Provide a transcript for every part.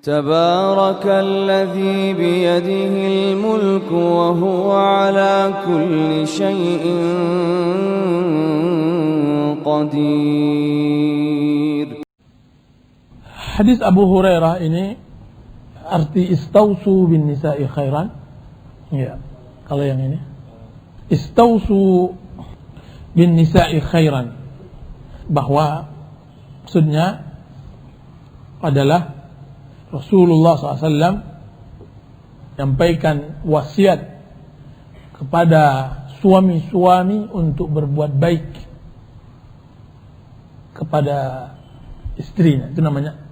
تبارك الذي بيده الملك وهو على كل شيء قدير. Hadis Abu Hurairah ini arti istausu bin nisa'i khairan. Ya, kalau yang ini istausu bin nisa'i khairan, bahwa maksudnya adalah Rasulullah SAW menyampaikan wasiat kepada suami-suami untuk berbuat baik kepada istrinya. Itu namanya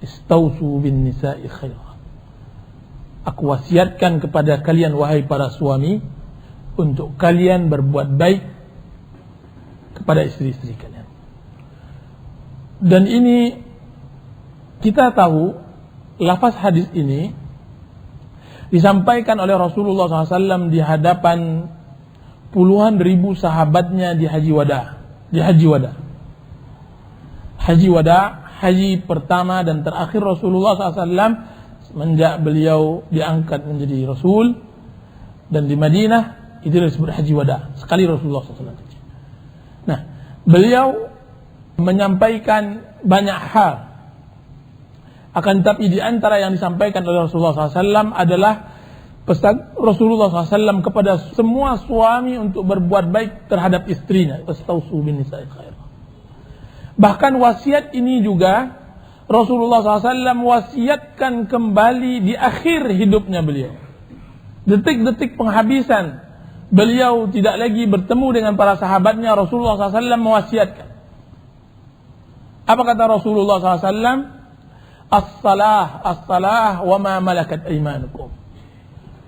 istausu bin nisa'i khairan. Aku wasiatkan kepada kalian wahai para suami untuk kalian berbuat baik kepada istri-istri kalian. Dan ini kita tahu lafaz hadis ini disampaikan oleh Rasulullah SAW di hadapan puluhan ribu sahabatnya di Haji Wada. Haji Wada, haji pertama dan terakhir Rasulullah SAW semenjak beliau diangkat menjadi Rasul. Dan di Madinah itu disebut Haji Wada, sekali Rasulullah SAW. Nah, beliau menyampaikan banyak hal. Akan tetapi di antara yang disampaikan oleh Rasulullah SAW adalah pesan Rasulullah SAW kepada semua suami untuk berbuat baik terhadap istrinya. Istausu bin nisa'i khairan. Bahkan wasiat ini juga Rasulullah SAW wasiatkan kembali di akhir hidupnya beliau. Detik-detik penghabisan beliau tidak lagi bertemu dengan para sahabatnya, Rasulullah SAW mewasiatkan. Apa kata Rasulullah SAW? As-salah wa ma malakat aymanukum.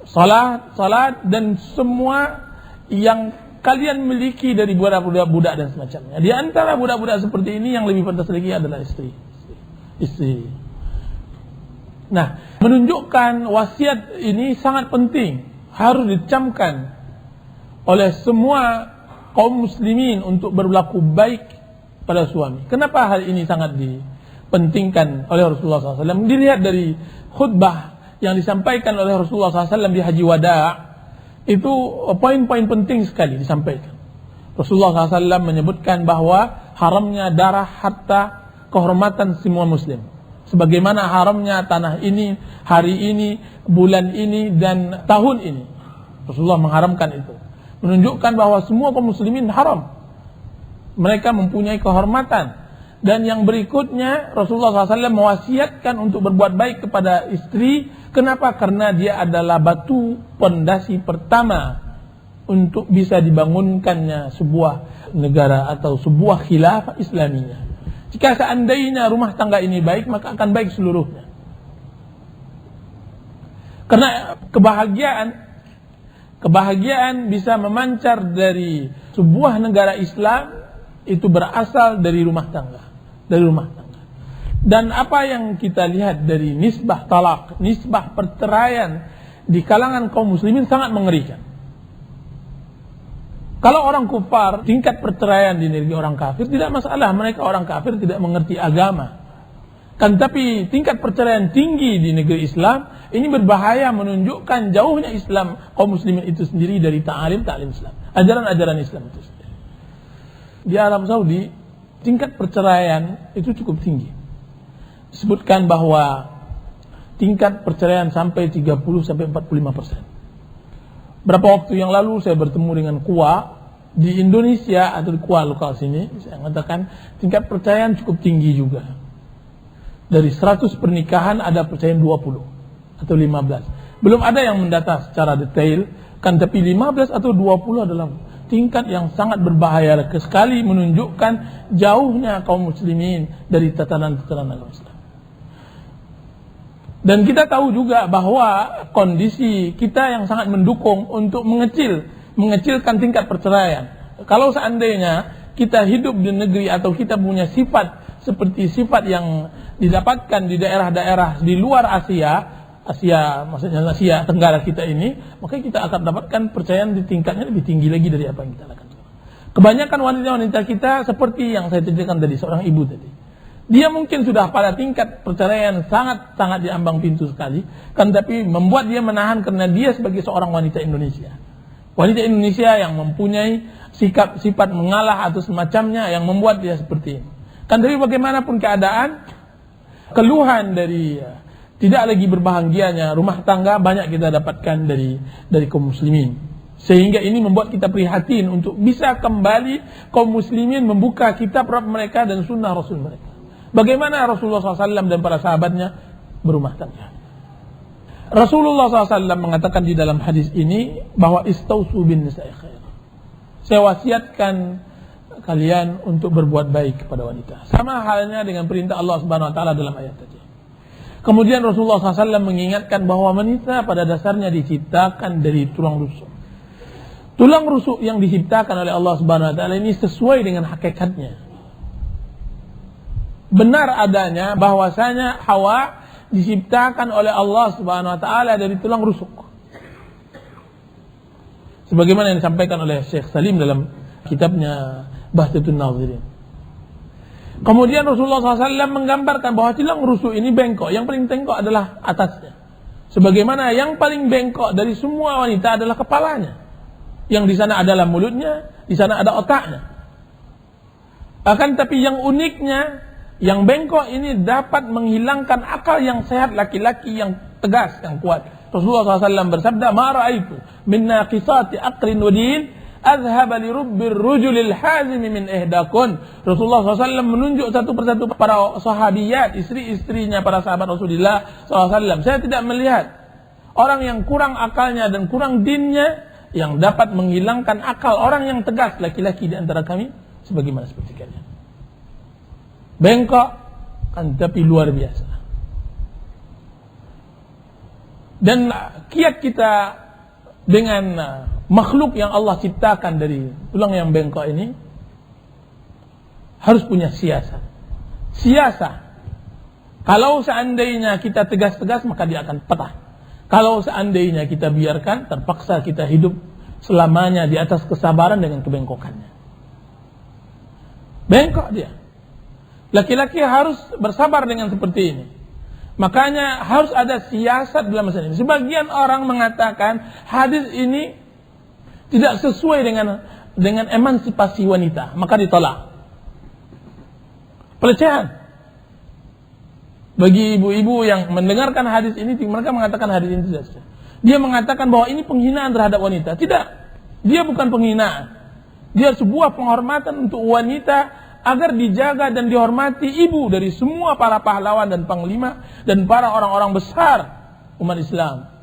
Salat dan semua yang kalian miliki dari budak-budak dan semacamnya. Di antara budak-budak seperti ini yang lebih pantas lagi adalah istri. Nah, menunjukkan wasiat ini sangat penting, harus dicamkan oleh semua kaum muslimin untuk berlaku baik pada suami. Kenapa hal ini sangat dipentingkan oleh Rasulullah SAW? Dilihat dari khutbah yang disampaikan oleh Rasulullah SAW di Haji Wada, itu poin-poin penting sekali disampaikan. Rasulullah SAW menyebutkan bahwa haramnya darah, harta, kehormatan semua muslim. Sebagaimana haramnya tanah ini, hari ini, bulan ini, dan tahun ini. Rasulullah mengharamkan itu. Menunjukkan bahwa semua kaum muslimin haram. Mereka mempunyai kehormatan. Dan yang berikutnya Rasulullah SAW mewasiatkan untuk berbuat baik kepada istri. Kenapa? Karena dia adalah batu pondasi pertama untuk bisa dibangunkannya sebuah negara atau sebuah khilafah Islamiyah. Jika seandainya rumah tangga ini baik, maka akan baik seluruhnya. Karena kebahagiaan bisa memancar dari sebuah negara Islam itu berasal dari rumah tangga. Dan apa yang kita lihat dari nisbah talak, nisbah perceraian di kalangan kaum muslimin sangat mengerikan. Kalau orang kufar, tingkat perceraian di negeri orang kafir tidak masalah, mereka orang kafir tidak mengerti agama. Kan tapi tingkat perceraian tinggi di negeri Islam ini berbahaya, menunjukkan jauhnya Islam kaum muslimin itu sendiri dari ta'lim Islam, ajaran-ajaran Islam itu sendiri. Di Arab Saudi tingkat perceraian itu cukup tinggi. Disebutkan bahwa tingkat perceraian sampai 30-45%. Berapa waktu yang lalu saya bertemu dengan Kuwa di Indonesia atau di Kuwa lokal sini, saya mengatakan tingkat perceraian cukup tinggi juga. Dari 100 pernikahan ada perceraian 20 atau 15. Belum ada yang mendata secara detail, kan tapi 15 atau 20 adalah tingkat yang sangat berbahaya sekali, menunjukkan jauhnya kaum muslimin dari tatanan-tatanan agama Islam. Dan kita tahu juga bahwa kondisi kita yang sangat mendukung untuk mengecilkan tingkat perceraian. Kalau seandainya kita hidup di negeri atau kita punya sifat seperti sifat yang didapatkan di daerah-daerah di luar Asia, maksudnya Asia Tenggara kita ini, maka kita akan dapatkan perceraian di tingkatnya lebih tinggi lagi dari apa yang kita lakukan. Kebanyakan wanita-wanita kita seperti yang saya ceritakan tadi, seorang ibu tadi. Dia mungkin sudah pada tingkat perceraian sangat diambang pintu sekali, kan tapi membuat dia menahan karena dia sebagai seorang wanita Indonesia. Wanita Indonesia yang mempunyai sifat mengalah atau semacamnya yang membuat dia seperti ini. Kan tapi bagaimanapun keadaan, keluhan dari tidak lagi berbahagianya rumah tangga banyak kita dapatkan dari kaum muslimin. Sehingga ini membuat kita prihatin untuk bisa kembali kaum muslimin membuka kitab Rabb mereka dan sunnah Rasul mereka. Bagaimana Rasulullah SAW dan para sahabatnya berumah tangga. Rasulullah SAW mengatakan di dalam hadis ini bahwa istausu bin nisa'i khair. Saya wasiatkan kalian untuk berbuat baik kepada wanita. Sama halnya dengan perintah Allah Subhanahu wa taala dalam ayat tadi. Kemudian Rasulullah SAW mengingatkan bahwa wanita pada dasarnya diciptakan dari tulang rusuk. Tulang rusuk yang diciptakan oleh Allah Subhanahu wa taala ini sesuai dengan hakikatnya. Benar adanya bahwasanya Hawa diciptakan oleh Allah Subhanahu wa taala dari tulang rusuk. Sebagaimana yang disampaikan oleh Syekh Salim dalam kitabnya Bahjatun Nazirin. Kemudian Rasulullah SAW menggambarkan bahwa tulang rusuk ini bengkok. Yang paling bengkok adalah atasnya. Sebagaimana yang paling bengkok dari semua wanita adalah kepalanya. Yang di sana adalah mulutnya, di sana ada otaknya. Akan tapi yang uniknya, yang bengkok ini dapat menghilangkan akal yang sehat laki-laki yang tegas, yang kuat. Rasulullah SAW bersabda, "Ma ra'aitu min naqisati aqlin wa din azhaba li rubbir rujulil hazimi min ihdakun." Rasulullah SAW menunjuk satu persatu para sahabiyat, istri-istrinya para sahabat Rasulullah SAW. Saya tidak melihat orang yang kurang akalnya dan kurang dinnya yang dapat menghilangkan akal orang yang tegas laki-laki di antara kami sebagaimana seperti kalian. Bengkok kan tapi luar biasa. Dan kiat kita dengan makhluk yang Allah ciptakan dari tulang yang bengkok ini harus punya siasat. Siasat. Kalau seandainya kita tegas-tegas maka dia akan patah. Kalau seandainya kita biarkan, terpaksa kita hidup selamanya di atas kesabaran dengan kebengkokannya. Bengkok dia. Laki-laki harus bersabar dengan seperti ini. Makanya harus ada siasat dalam masalah ini. Sebagian orang mengatakan hadis ini tidak sesuai dengan emansipasi wanita, maka ditolak. Pelecehan. Bagi ibu-ibu yang mendengarkan hadis ini, mereka mengatakan hadis ini tidak sesuai. Dia mengatakan bahwa ini penghinaan terhadap wanita. Tidak. Dia bukan penghinaan. Dia sebuah penghormatan untuk wanita agar dijaga dan dihormati ibu dari semua para pahlawan dan panglima dan para orang-orang besar umat Islam.